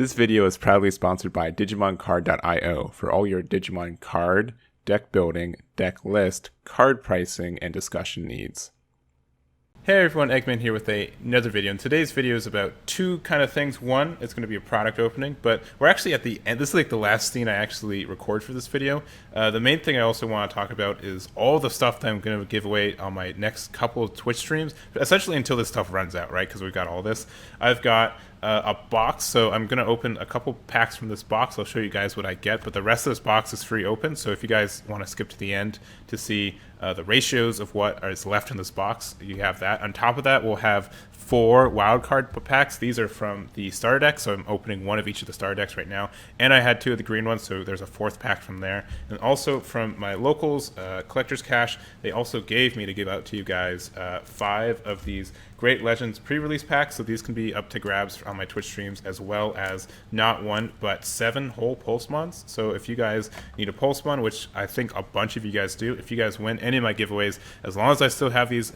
This video is proudly sponsored by DigimonCard.io for all your Digimon card, deck building, deck list, card pricing, and discussion needs. Hey everyone, Egman here with another video, and today's video is about two kind of things. One, it's going to be a product opening, but we're actually at the end. This is like the last scene I actually record for this video. The main thing I also want to talk about is all the stuff that I'm going to give away on my next couple of Twitch streams, essentially until this stuff runs out, right? Because we've got all this. I've got a box, so I'm going to open a couple packs from this box. I'll show you guys what I get, but the rest of this box is free open, so if you guys want to skip to the end to see the ratios of what is left in this box, you have that. On top of that, we'll have 4 wildcard packs. These are from the starter deck, so I'm opening one of each of the starter decks right now. And I had 2 of the green ones, so there's a 4th pack from there. And also from my locals, Collector's Cash, they also gave me to give out to you guys 5 of these Great Legends pre-release packs, so these can be up to grabs on my Twitch streams, as well as not 1, but 7 whole Pulsemons. So if you guys need a Pulsemon, which I think a bunch of you guys do, if you guys win any of my giveaways, as long as I still have these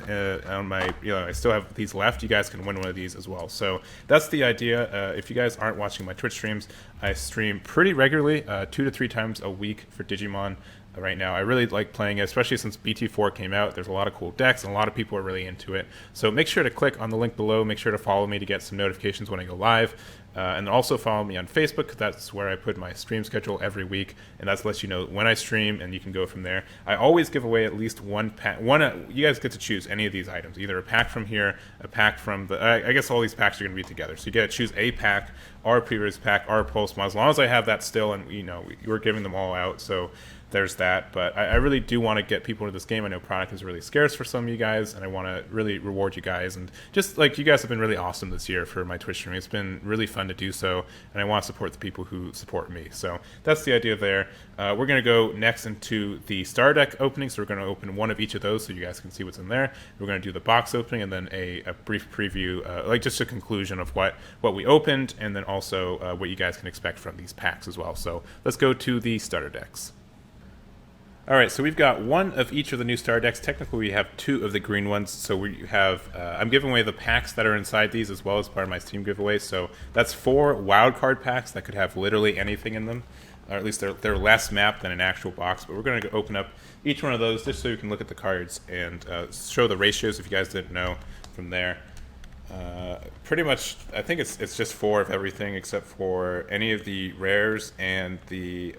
on my, I still have these left, you guys can win one of these as well. So that's the idea. If you guys aren't watching my Twitch streams, I stream pretty regularly, 2 to 3 times a week for Digimon. Right now, I really like playing it, especially since BT4 came out. There's a lot of cool decks, and a lot of people are really into it. So make sure to click on the link below. Make sure to follow me to get some notifications when I go live. And also follow me on Facebook, because that's where I put my stream schedule every week, and that lets you know when I stream, and you can go from there. I always give away at least one pack. You guys get to choose any of these items, either a pack from here, a pack from the. I guess all these packs are going to be together, so you get to choose a pack, or a pre-release pack, or a Pulsemon. As long as I have that still, and we're giving them all out, so there's that. But I really do want to get people into this game. I know product is really scarce for some of you guys, and I want to really reward you guys. And just like you guys have been really awesome this year for my Twitch stream. It's been really fun to do so, and I want to support the people who support me. So that's the idea there. We're going to go next into the star deck opening, so we're going to open one of each of those so you guys can see what's in there. We're going to do the box opening, and then a brief preview, like just a conclusion of what we opened, and then also what you guys can expect from these packs as well. So let's go to the starter decks. Alright, so we've got 1 of each of the new star decks. Technically, we have 2 of the green ones. So we have, I'm giving away the packs that are inside these as well as part of my Steam giveaway. So that's 4 wildcard packs that could have literally anything in them. Or at least they're less mapped than an actual box. But we're going to open up each one of those just so you can look at the cards and show the ratios if you guys didn't know from there. Pretty much, I think it's just 4 of everything except for any of the rares and the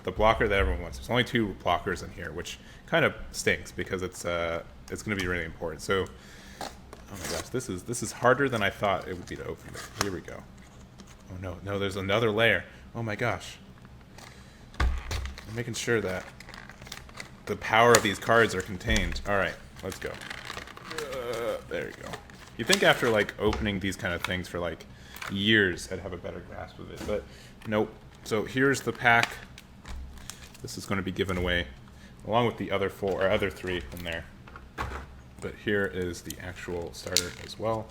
the blocker that everyone wants. There's only 2 blockers in here, which kind of stinks because it's going to be really important. So, oh my gosh, this is harder than I thought it would be to open. Here we go. Oh no, there's another layer. Oh my gosh, I'm making sure that the power of these cards are contained. All right, let's go. There you go. You think after like opening these kind of things for like years, I'd have a better grasp of it, but nope. So here's the pack. This is going to be given away along with the other 3 in there. But here is the actual starter as well.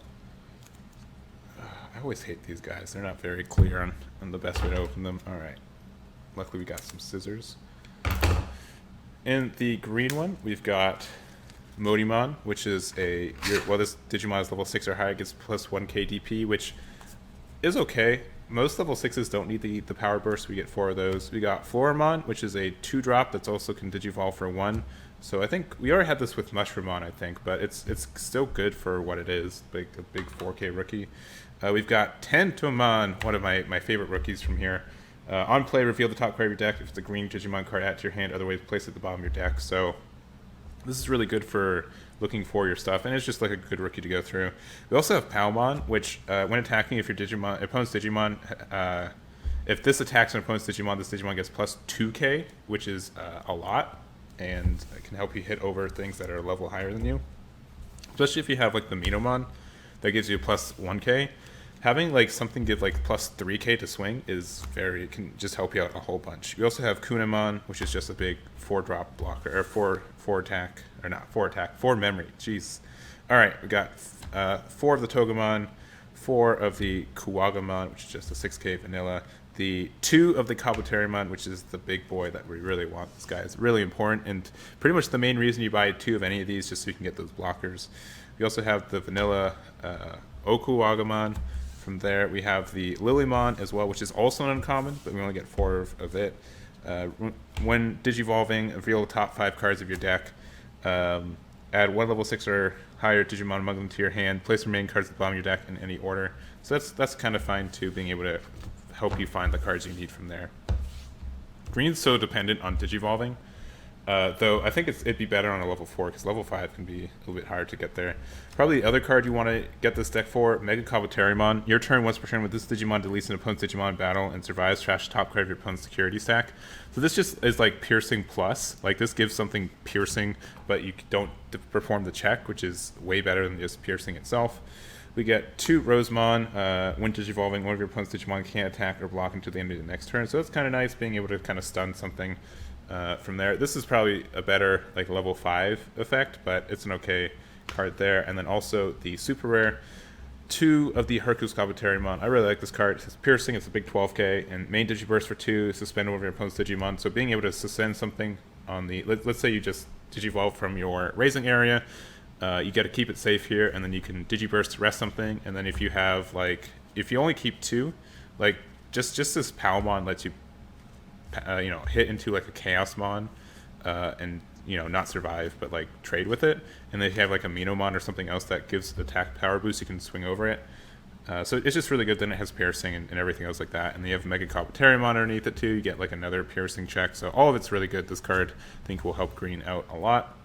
I always hate these guys. They're not very clear on the best way to open them. All right. Luckily we got some scissors. In the green one, we've got Modimon, which is this Digimon is level 6 or higher, gets plus 1k DP, which is okay. Most level 6s don't need the power burst. We get 4 of those. We got Floramon, which is a 2-drop that's also can Digivolve for 1. So I think we already had this with Mushroomon, I think, but it's still good for what it is. A big 4K rookie. We've got Tentomon, one of my favorite rookies from here. On play, reveal the top card of your deck. If it's a green Digimon card, add to your hand. Otherwise, place it at the bottom of your deck. So this is really good for looking for your stuff, and it's just like a good rookie to go through. We also have Palmon, which when attacking, if your opponent's Digimon, if this attacks an opponent's Digimon, this Digimon gets plus 2k, which is a lot, and it can help you hit over things that are a level higher than you. Especially if you have like the Minomon, that gives you plus 1k. Having like something give like plus 3k to swing it can just help you out a whole bunch. We also have Kunamon, which is just a big 4-drop blocker, or 4 attack, or not 4 attack, 4 memory. Jeez. All right, we got 4 of the Togemon, 4 of the Kuwagamon, which is just a 6k vanilla, the 2 of the Kabuterimon, which is the big boy that we really want. This guy is really important, and pretty much the main reason you buy 2 of any of these, just so you can get those blockers. We also have the vanilla Okuwagamon, From there, we have the Lilymon as well, which is also an uncommon, but we only get 4 of it. When digivolving, reveal the top 5 cards of your deck. Add 1 level 6 or higher Digimon among them to your hand. Place the remaining cards at the bottom of your deck in any order. So that's kind of fine too, being able to help you find the cards you need from there. Green's so dependent on digivolving. Though I think it'd be better on a level 4 because level 5 can be a little bit harder to get there. Probably the other card you want to get this deck for, Mega Kabuterimon. Your turn, once per turn, with this Digimon deletes an opponent's Digimon in battle and survives, trash the top card of your opponent's security stack. So this just is like piercing plus. Like this gives something piercing, but you don't perform the check, which is way better than just piercing itself. We get 2 Rosemon. When digivolving, one of your opponent's Digimon can't attack or block until the end of the next turn. So it's kind of nice being able to kind of stun something from there. This is probably a better like level 5 effect, but it's an okay card there. And then also the super rare 2 of the Hercules Kabuterimon. I really like this card. It's piercing, it's a big 12k, and main Digiburst for 2, suspend one of your opponent's Digimon. So being able to suspend something on the, let's say you just Digivolve from your raising area, you get to keep it safe here, and then you can Digiburst to rest something. And then if you have like, if you only keep 2, like just this Palmon lets you hit into like a Chaosmon and not survive, but like trade with it. And then if you have like a Minomon or something else that gives attack power boost, you can swing over it. So it's just really good. Then it has piercing and everything else like that. And then you have Mega Kabuterimon underneath it too. You get like another piercing check. So all of it's really good. This card I think will help green out a lot.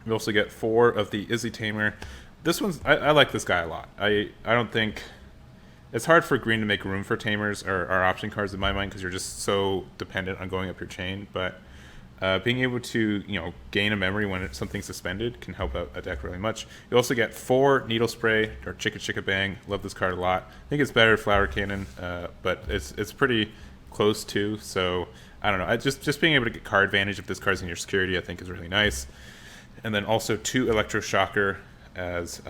We also get 4 of the Izzy Tamer. This one's I like this guy a lot. I don't think it's hard for green to make room for Tamers or option cards in my mind because you're just so dependent on going up your chain. But being able to gain a memory when something's suspended can help out a deck really much. You also get 4 Needle Spray or Chicka Chicka Bang. Love this card a lot. I think it's better Flower Cannon, but it's pretty close too. So I don't know. Just being able to get card advantage if this card's in your security, I think is really nice. And then also 2 Electroshocker as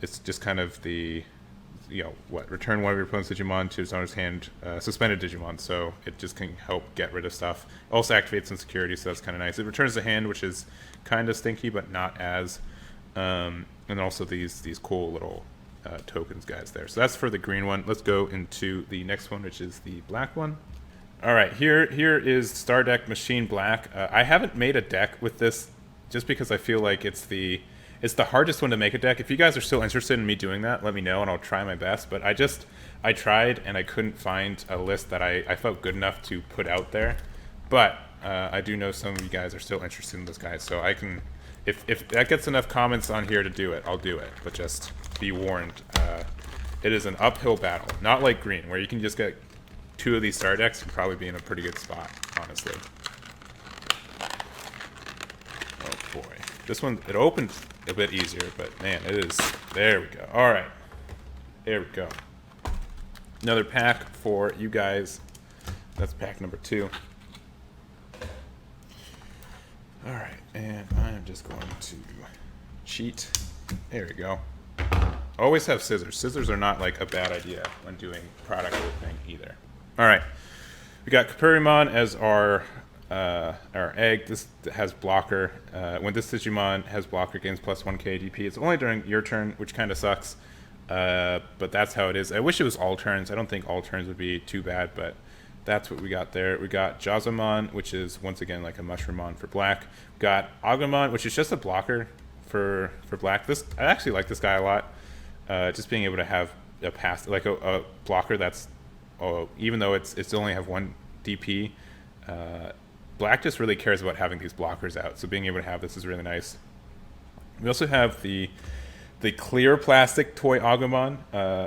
it's just kind of the return one of your opponent's Digimon to its owner's hand, suspended Digimon, so it just can help get rid of stuff. It also activates in security, so that's kind of nice. It returns the hand, which is kind of stinky, but not as. And also these cool little tokens guys there. So that's for the green one. Let's go into the next one, which is the black one. All right, here is Star Deck Machine Black. I haven't made a deck with this just because I feel like it's the hardest one to make a deck. If you guys are still interested in me doing that, let me know and I'll try my best. But I tried and I couldn't find a list that I felt good enough to put out there. But I do know some of you guys are still interested in this guy, so I can, if that gets enough comments on here to do it, I'll do it. But just be warned, it is an uphill battle. Not like green, where you can just get 2 of these star decks and probably be in a pretty good spot, honestly. Oh boy. This one, it opened a bit easier, but man, it is. There we go. All right. There we go. Another pack for you guys. That's pack number 2. All right. And I'm just going to cheat. There we go. Always have scissors. Scissors are not like a bad idea when doing product opening either. All right. We got Kapurimon as our egg. This has blocker. When this Digimon has blocker, gains +1 KDP. It's only during your turn, which kind of sucks. But that's how it is. I wish it was all turns. I don't think all turns would be too bad, but that's what we got there. We got Jazamon, which is once again like a Mushroomon for black. We got Agumon, which is just a blocker for black. I actually like this guy a lot. Just being able to have a pass, like a blocker that's, even though it's only have 1 DP. Black just really cares about having these blockers out, so being able to have this is really nice. We also have the clear plastic toy Agumon.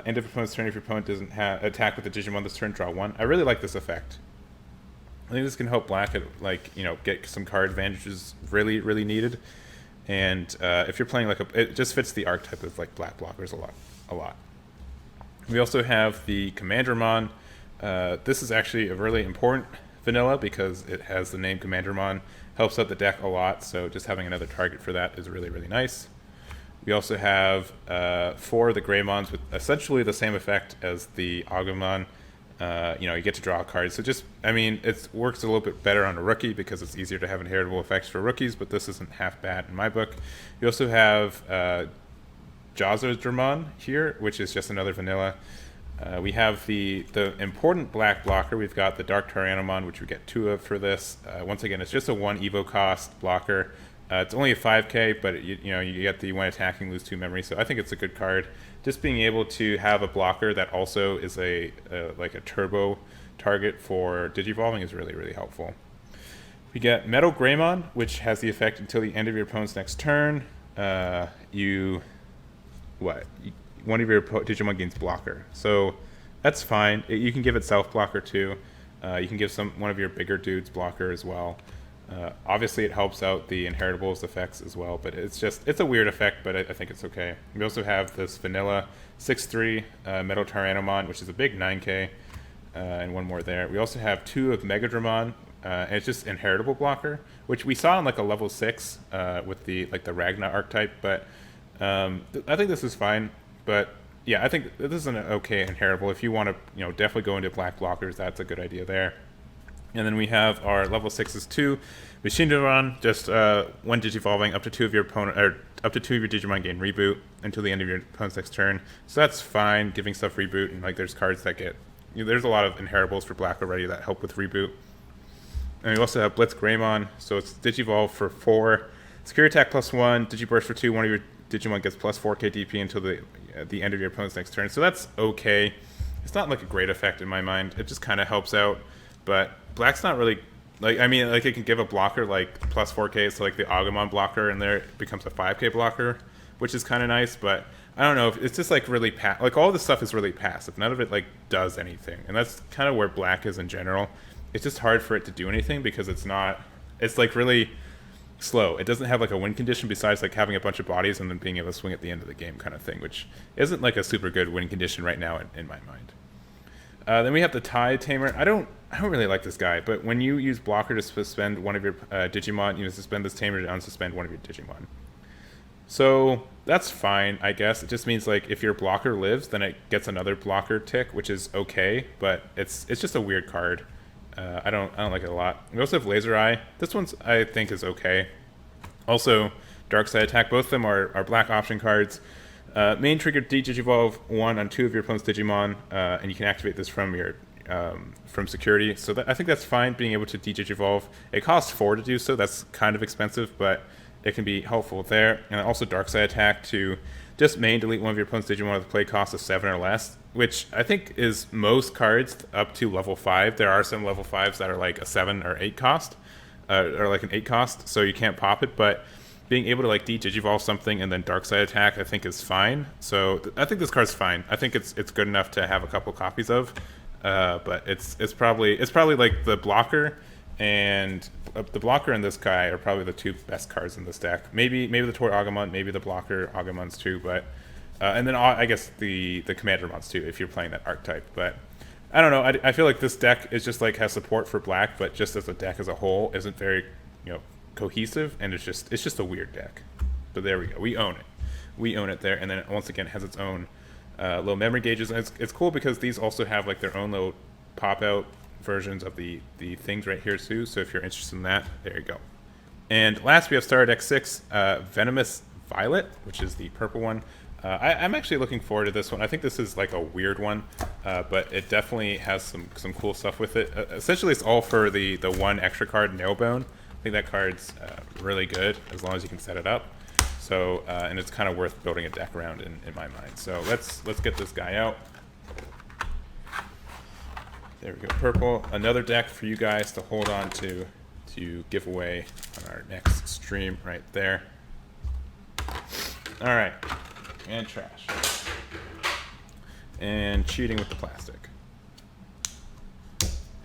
End of opponent's turn, if your opponent doesn't attack with the Digimon this turn, draw 1. I really like this effect. I think this can help black get some card advantages really, really needed. And if you're playing it just fits the archetype of like black blockers a lot. We also have the Commandermon. This is actually a really important vanilla because it has the name Commandermon, helps out the deck a lot, so just having another target for that is really, really nice. We also have 4 of the Greymons with essentially the same effect as the Agumon. You get to draw a card, so it works a little bit better on a rookie because it's easier to have inheritable effects for rookies, but this isn't half bad in my book. We also have Jazerdramon here, which is just another vanilla. We have the important black blocker. We've got the Dark Tyrannomon, which we get 2 of for this. Once again, it's just a 1 Evo cost blocker. It's only a 5k, but you get the when attacking lose 2 memory, so I think it's a good card. Just being able to have a blocker that also is like a turbo target for Digivolving is really, really helpful. We get Metal Greymon, which has the effect until the end of your opponent's next turn. One of your Digimon gains blocker, so that's fine. You can give it self blocker too. You can give one of your bigger dudes blocker as well. Obviously, it helps out the inheritables effects as well, but it's a weird effect, but I think it's okay. We also have this vanilla 6/3 Metal Tyrannomon, which is a big 9k, and 1 more there. We also have 2 of Megadramon, and it's just inheritable blocker, which we saw in like a level 6 with the Ragna archetype, but I think this is fine. But yeah, I think this is an okay inheritable. If you want to, definitely go into black blockers, that's a good idea there. And then we have our level 6s 2 Machinedramon, just 1 Digivolving, up to 2 of your opponent, or up to 2 of your Digimon gain reboot until the end of your opponent's next turn. So that's fine, giving stuff reboot, and there's cards that get, there's a lot of inheritables for black already that help with reboot. And we also have Blitz Greymon, so it's Digivolve for 4, Security Attack +1, Digiburst for 2, one of your Digimon gets +4k DP until the end of your opponent's next turn. So that's okay. It's not like a great effect in my mind. It just kind of helps out. But black's not really it can give a blocker +4k, so the Agumon blocker, and there it becomes a 5k blocker, which is kind of nice. But I don't know, it's just really all this stuff is really passive. None of it does anything, and that's kind of where black is in general. It's just hard for it to do anything because it's really slow. It doesn't have a win condition besides having a bunch of bodies and then being able to swing at the end of the game kind of thing, which isn't a super good win condition right now in my mind. Then we have the Tide Tamer. I don't really like this guy, but when you use blocker to suspend one of your Digimon, you suspend this Tamer to unsuspend one of your Digimon. So that's fine, I guess. It just means if your blocker lives, then it gets another blocker tick, which is okay, but it's just a weird card. I don't like it a lot. We also have Laser Eye. This one's I think is okay. Also, Dark Side Attack. Both of them are black option cards. Main trigger Digivolve 1 on 2 of your opponent's Digimon, and you can activate this from your from security. So I think that's fine, being able to Digivolve. It costs 4 to do so. That's kind of expensive, but it can be helpful there. And also Dark Side Attack to just main delete one of your opponent's Digimon with a play cost of 7 or less, which I think is most cards up to level 5. There are some level 5s that are a 7 or 8 cost, or an 8 cost, so you can't pop it, but being able to Digivolve something and then Dark Side Attack I think is fine. So I think this card's fine. I think it's good enough to have a couple copies of, but it's probably the blocker and the blocker and this guy are probably the 2 best cards in this deck. Maybe the Toy Agumon, maybe the blocker Agumons too, but and then I guess the Commandermons too if you're playing that archetype. But I don't know. I feel like this deck is just has support for black, but just as a deck as a whole isn't very cohesive, and it's just a weird deck. But there we go. We own it there, and then it once again has its own low memory gauges, and it's cool because these also have their own little pop out versions of the things right here too. So if you're interested in that, there you go. And last we have Starter Deck 6, Venomous Violet, which is the purple one. I'm actually looking forward to this one. I think this is a weird one, but it definitely has some cool stuff with it. Essentially, it's all for the 1 extra card, Nailbone. I think that card's really good as long as you can set it up. So and it's kind of worth building a deck around in my mind. So let's get this guy out. There we go, purple. Another deck for you guys to hold on to give away on our next stream right there. All right, and trash. And cheating with the plastic.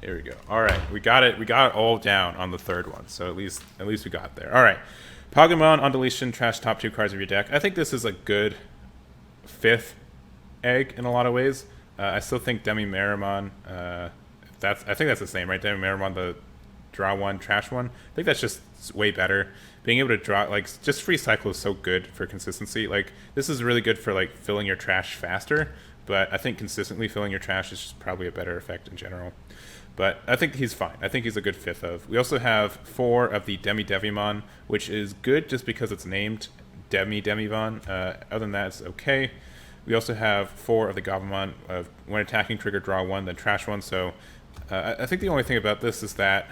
There we go. All right, we got it all down on the third one. So at least we got there. All right, Pokemon on deletion, trash top 2 cards of your deck. I think this is a good 5th egg in a lot of ways. I still think Demi-Meramon, I think that's the name, right? Demi-Meramon, the draw 1, trash 1. I think that's just way better. Being able to draw, just free cycle is so good for consistency. This is really good for filling your trash faster, but I think consistently filling your trash is just probably a better effect in general. But I think he's fine. I think he's a good 5th of. We also have 4 of the Demi-Devimon, which is good just because it's named Demi-Devimon. Other than that, it's okay. We also have 4 of the Gabumon of when attacking, trigger, draw 1, then trash 1. So I think the only thing about this is that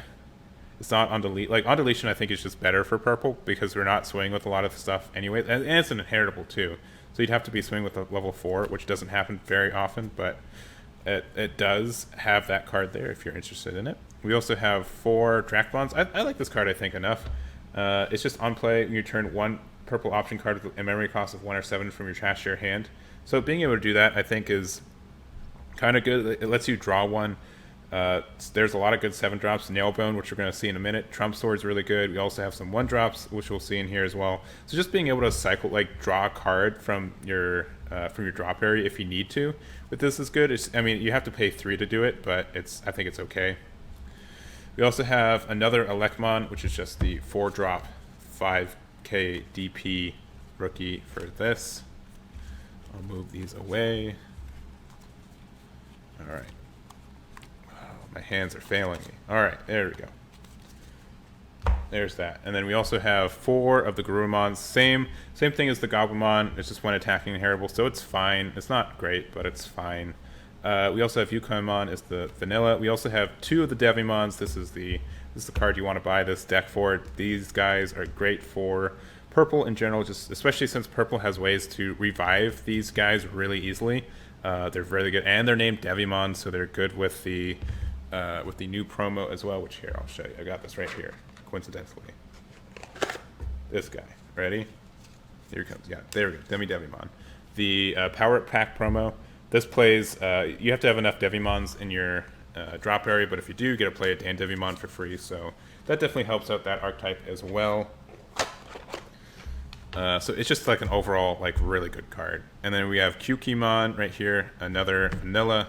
it's not on delete. Like on deletion, I think is just better for purple because we're not swinging with a lot of stuff anyway, and it's an inheritable too. So you'd have to be swinging with a level 4, which doesn't happen very often, but it does have that card there if you're interested in it. We also have 4 Dracmons. I like this card, I think, enough. It's just on play when you turn 1 purple option card with a memory cost of 1 or 7 from your trash to your hand. So being able to do that, I think, is kind of good. It lets you draw 1. There's a lot of good 7-drops. Nailbone, which we're going to see in a minute. Trump Sword is really good. We also have some 1-drops, which we'll see in here as well. So just being able to cycle, like draw a card from your drop area if you need to, but this is good. I mean, you have to pay 3 to do it, but I think it's okay. We also have another Egman, which is just the 4-drop 5k DP rookie for this. I'll move these away. All right. My hands are failing me. All right, there we go. There's that. And then we also have 4 of the Garurumons. Same thing as the Gabumon. It's just when attacking inheritable, so it's fine. It's not great, but it's fine. We also have Yukaimon as the vanilla. We also have 2 of the Devimons. This is the card you want to buy this deck for. These guys are great for purple in general, just especially since purple has ways to revive these guys really easily. They're really good, and they're named Devimon, so they're good with the new promo as well. Which here I'll show you. I got this right here, coincidentally. This guy, ready? Here he comes. Yeah, there we go. Devimon. The Power Up Pack promo. This plays. You have to have enough Devimons in your drop area, but if you do, you get to play a Dan Devimon for free. So that definitely helps out that archetype as well. So it's just like an overall like really good card. And then we have Kyukimon right here, another vanilla.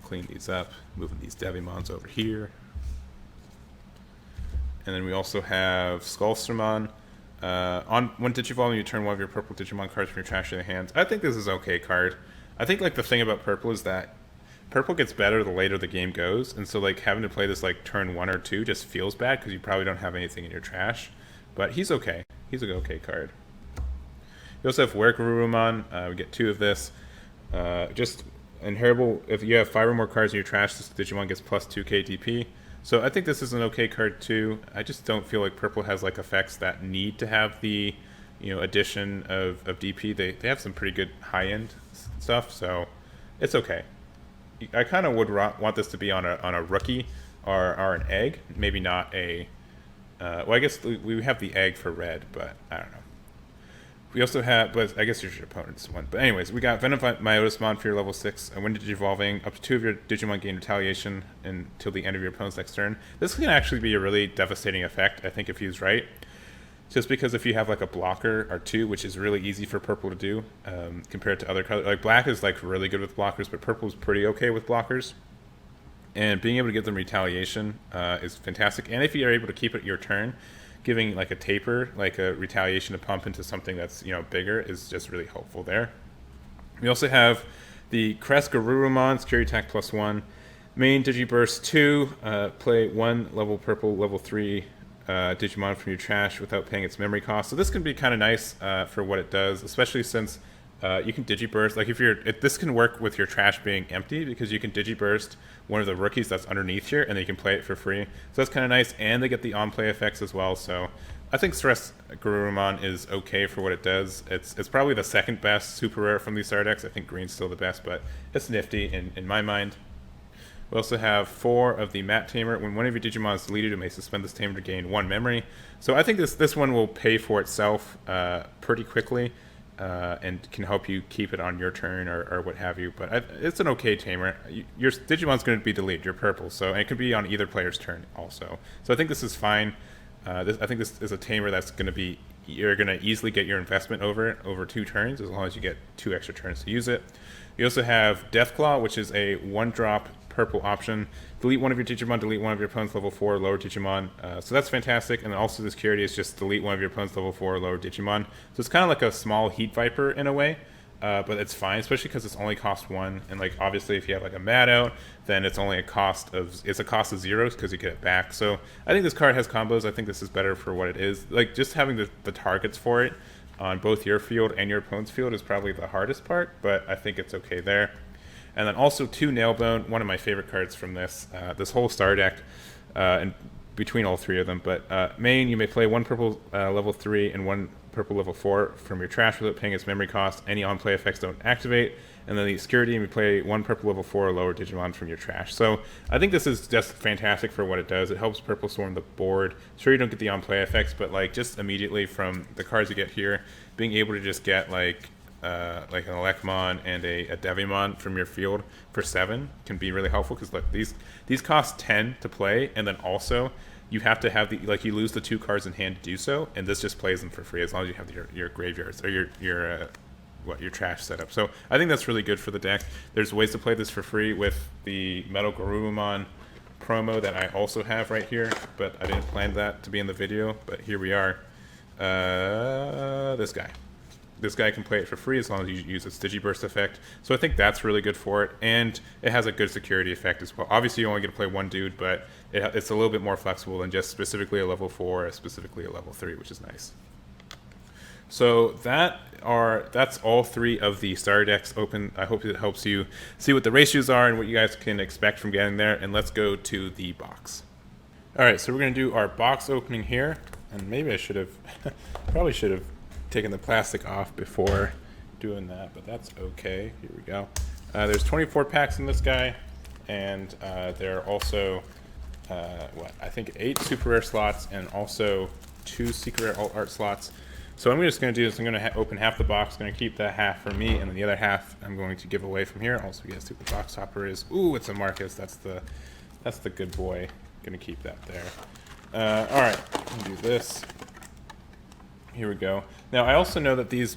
Clean these up, moving these Devimons over here. And then we also have Skullstramon. When Digivolving, you turn 1 of your purple Digimon cards from your trash to your hands. I think this is an okay card. I think like the thing about purple is that purple gets better the later the game goes, and so like having to play this like turn 1 or 2 just feels bad because you probably don't have anything in your trash. But he's okay. He's an okay card. We also have Wergarurumon. We get 2 of this. Just inheritable. If you have 5 or more cards in your trash, this Digimon gets plus 2k DP. So I think this is an okay card too. I just don't feel like purple has like effects that need to have the addition of DP. They have some pretty good high end stuff, so it's okay. I kind of would want this to be on a rookie or an egg, maybe not a. Well, I guess we have the egg for red, but I don't know. We also have, but I guess there's your opponent's one. But anyways, we got Venom Myotismon for your level 6. When Digivolving, up to 2 of your Digimon gain retaliation until the end of your opponent's next turn. This can actually be a really devastating effect, I think, if used right. Just because if you have like a blocker or 2, which is really easy for purple to do compared to other colors. Like black is like really good with blockers, but purple is pretty okay with blockers. And being able to give them retaliation is fantastic. And if you're able to keep it your turn, giving like a taper, like a retaliation to pump into something that's bigger is just really helpful there. We also have the Crest Garurumon, Security Attack +1. Main Digiburst 2, play 1 level purple, level 3 Digimon from your trash without paying its memory cost. So this can be kind of nice for what it does, especially since you can Digiburst. Like this can work with your trash being empty because you can Digiburst one of the rookies that's underneath here, and then you can play it for free. So that's kind of nice, and they get the on-play effects as well. So I think Stress Garurumon is okay for what it does. It's probably the second best super rare from these star decks. I think green's still the best, but it's nifty in my mind. We also have 4 of the Mat Tamer. When one of your Digimon is deleted, it may suspend this Tamer to gain 1 memory. So I think this one will pay for itself pretty quickly. And can help you keep it on your turn or what have you. But it's an okay tamer. Your Digimon's going to be deleted. You're purple, so and it can be on either player's turn also. So I think this is fine. I think this is a tamer that's going to be you're going to easily get your investment over 2 turns as long as you get 2 extra turns to use it. You also have Deathclaw, which is a 1-drop purple option. Delete 1 of your Digimon, delete 1 of your opponent's level 4 or lower Digimon. So that's fantastic. And then also the security is just delete 1 of your opponent's level 4 or lower Digimon. So it's kind of like a small Heat Viper in a way, but it's fine, especially because it's only cost 1. And like obviously if you have like a Mad Out, then it's only a cost of 0 because you get it back. So I think this card has combos. I think this is better for what it is. Like just having the targets for it on both your field and your opponent's field is probably the hardest part, but I think it's okay there. And then also 2 Nailbone, one of my favorite cards from this whole star deck, and between all 3 of them. But main, you may play 1 purple level 3 and 1 purple level 4 from your trash without paying its memory cost. Any on-play effects don't activate. And then the security, you may play 1 purple level 4 or lower Digimon from your trash. So I think this is just fantastic for what it does. It helps purple storm the board. Sure, you don't get the on-play effects, but like just immediately from the cards you get here, being able to just get like an Egman and a Devimon from your field for 7 can be really helpful, because look, these cost 10 to play, and then also you have to have you lose the 2 cards in hand to do so, and this just plays them for free as long as you have your graveyards or your trash setup. So I think that's really good for the deck. There's ways to play this for free with the Metal Garurumon promo that I also have right here, but I didn't plan that to be in the video, but here we are. This guy can play it for free as long as you use its Digiburst effect. So I think that's really good for it, and it has a good security effect as well. Obviously, you only get to play 1 dude, but it's a little bit more flexible than just specifically a level 4 or specifically a level 3, which is nice. So that's all 3 of the starter decks open. I hope it helps you see what the ratios are and what you guys can expect from getting there. And let's go to the box. All right, so we're going to do our box opening here. And maybe I should have, probably should have taken the plastic off before doing that, but that's okay. Here we go. There's 24 packs in this guy, and there are also, I think 8 super rare slots and also 2 secret rare alt art slots. So what I'm just going to do is I'm going to open half the box, going to keep that half for me, and then the other half I'm going to give away from here. Also, guess who the box topper is. Ooh, it's a Marcus. That's the good boy. Going to keep that there. All right, do this. Here we go. Now, I also know that these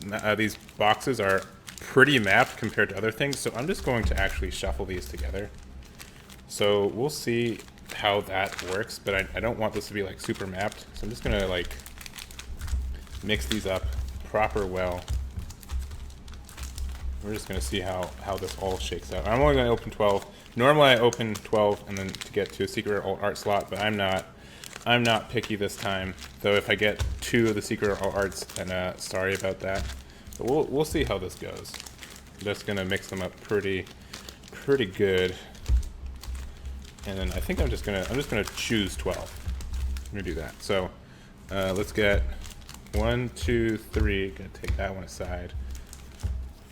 boxes are pretty mapped compared to other things, so I'm just going to actually shuffle these together. So we'll see how that works, but I don't want this to be like super mapped, so I'm just going to like mix these up proper well. We're just going to see how this all shakes out. I'm only going to open 12. Normally I open 12 and then to get to a secret alt art slot, but I'm not picky this time. Though if I get 2 of the secret alt arts, then sorry about that. But we'll see how this goes. I'm just going to mix them up pretty good. And then I think I'm just going to choose 12. I'm going to do that. So let's get 1, 2, 3. Gonna take that one aside.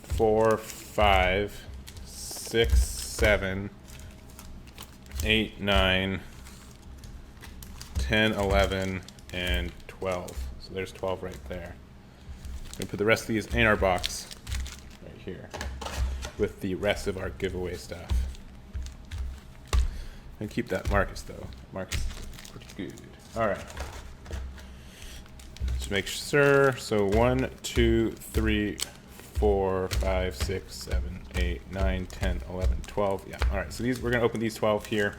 4, 5, 6, 7, 8, 9, 10, 11, and 12. So there's 12 right there. I'm gonna put the rest of these in our box right here with the rest of our giveaway stuff. And keep that Marcus though. Marcus is pretty good. All right. Just make sure. So 1, 2, 3, 4, 5, 6, 7, 8, 9, 10, 11, 12. Yeah. All right. So we're gonna open these 12 here.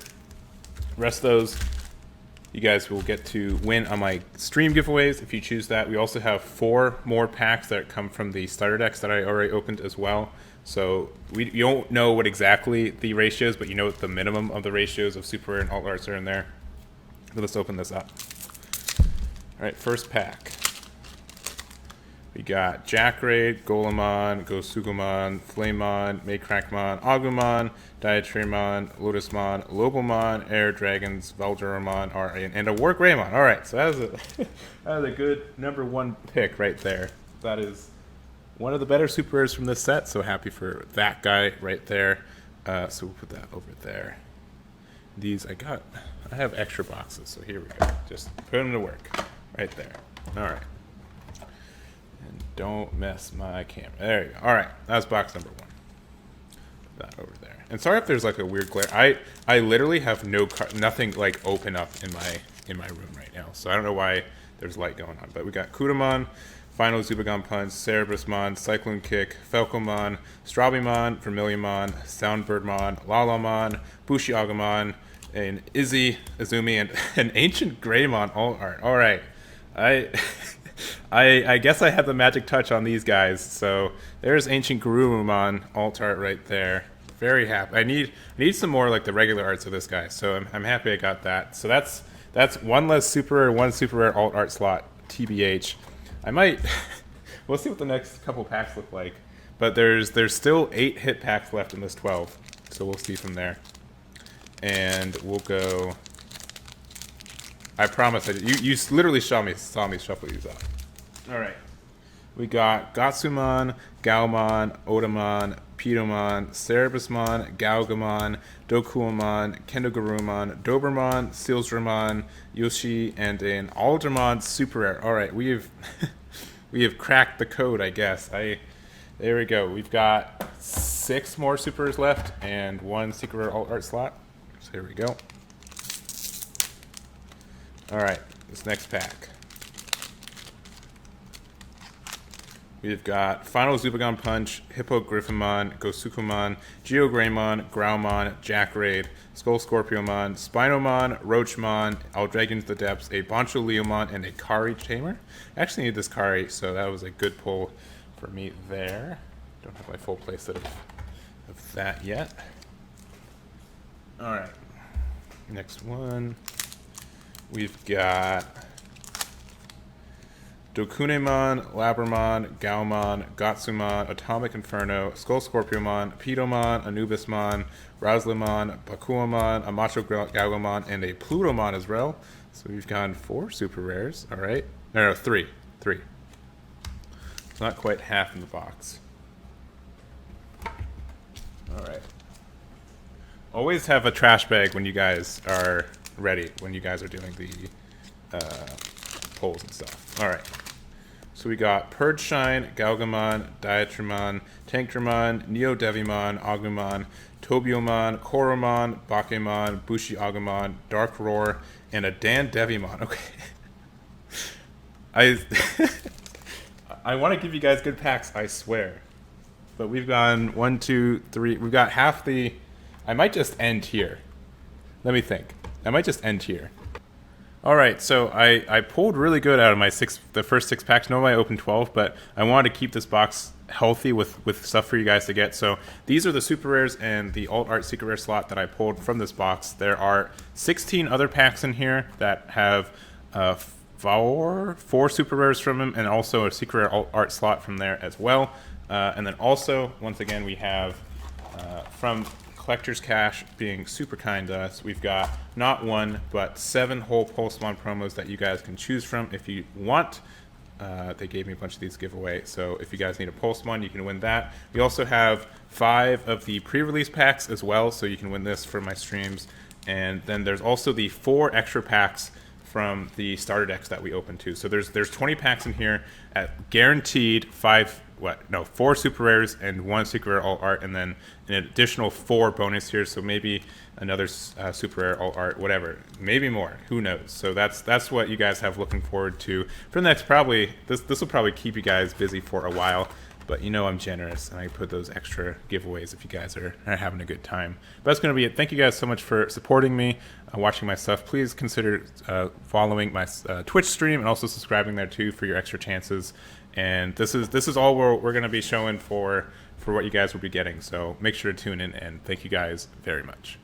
The rest of those, you guys will get to win on my stream giveaways if you choose that. We also have 4 more packs that come from the starter decks that I already opened as well. So you don't know what exactly the ratios, but you know what the minimum of the ratios of super rare and alt arts are in there. So let's open this up. All right, first pack. We got Jackraid, Golemon, Gosugumon, Flamemon, Maycrackmon, Agumon, Diatrimon, Lotusmon, Lobomon, Air Dragons, Valduramon, and a War Greymon. All right, so that was a good number 1 pick right there. That is one of the better super rares from this set, so happy for that guy right there. So we'll put that over there. These I have extra boxes, so here we go. Just put them to work right there. All right. And don't mess my camera. There you go. All right, that's box number 1. Put that over there. And sorry if there's like a weird glare. I literally have nothing like open up in my room right now, so I don't know why there's light going on. But we got Kudamon, Final Zubagon Punch, Cerebrusmon, Cyclone Kick, Falcomon, Strabimon, Vermiliamon, Soundbirdmon, Lalamon, Bushiagamon, and Izzy, Azumi, and an Ancient Greymon alt art. All right, I guess I have the magic touch on these guys. So there's Ancient Garurumon alt art right there. Very happy. I need some more like the regular arts of this guy. So I'm happy I got that. So that's 1 less super rare, 1 super rare alt art slot. TBH. I might We'll see what the next couple packs look like. But there's still 8 hit packs left in this 12, so we'll see from there. And we'll go. I promise. You literally saw me shuffle these up. All right. We got Gatsumon, Gaomon, Otamon, Pidomon, Cerebusmon, Galgamon, Dokuamon, Kendogarumon, Dobermon, Sealsdramon, Yoshi, and an Aldermon Super Rare. All right, we have cracked the code, I guess. There we go. We've got 6 more Super Rares left and 1 Secret Rare Alt Art slot. So here we go. All right, this next pack. We've got Final Zubagon Punch, Hippogryphomon, Gosukumon, Geogreymon, Growlmon, Jackraid, Skull Scorpiomon, Spinomon, Roachmon, Eldragon to the Depths, a Boncho Leomon, and a Kari Tamer. I actually need this Kari, so that was a good pull for me there. Don't have my full playset of that yet. Alright. Next one. We've got Dokunemon, Labramon, Gaomon, Gatsumon, Atomic Inferno, Skull Scorpiomon, Pidomon, Anubismon, Roslimon, Bakuamon, a Macho Galgamon, and a Plutomon as well. So we've gotten 4 super rares. All right. No, 3. 3. It's not quite half in the box. All right. Always have a trash bag when you guys are ready, when you guys are doing the polls and stuff. All right. So we got Purge Shine, Galgamon, Diatrimon, Tankdramon, Neo-Devimon, Agumon, Tobiomon, Koromon, Bakemon, Bushi Agumon, Dark Roar, and a Dan Devimon. Okay. I want to give you guys good packs, I swear. But we've gone 1, 2, 3. We've got half the... I might just end here. Let me think. I might just end here. All right, so I pulled really good out of the first 6 packs. Normally I opened 12, but I wanted to keep this box healthy with stuff for you guys to get. So these are the super rares and the alt art secret rare slot that I pulled from this box. There are 16 other packs in here that have 4 super rares from them, and also a secret rare alt art slot from there as well. And then also, once again, we have from Collector's Cash being super kind to us, we've got not 1 but 7 whole Pulsemon promos that you guys can choose from if you want. They gave me a bunch of these giveaway, so if you guys need a Pulsemon, you can win that. We also have 5 of the pre-release packs as well, so you can win this for my streams. And then there's also the 4 extra packs from the starter decks that we opened too. So there's 20 packs in here at guaranteed 4 super rares and 1 secret rare alt art, and then an additional 4 bonus here. So maybe another super rare alt art, whatever, maybe more. Who knows? So that's what you guys have looking forward to for the next probably. This will probably keep you guys busy for a while. But you know I'm generous, and I put those extra giveaways if you guys are having a good time. But that's going to be it. Thank you guys so much for supporting me, watching my stuff. Please consider following my Twitch stream and also subscribing there too for your extra chances. And this is all we're going to be showing for what you guys will be getting. So make sure to tune in, and thank you guys very much.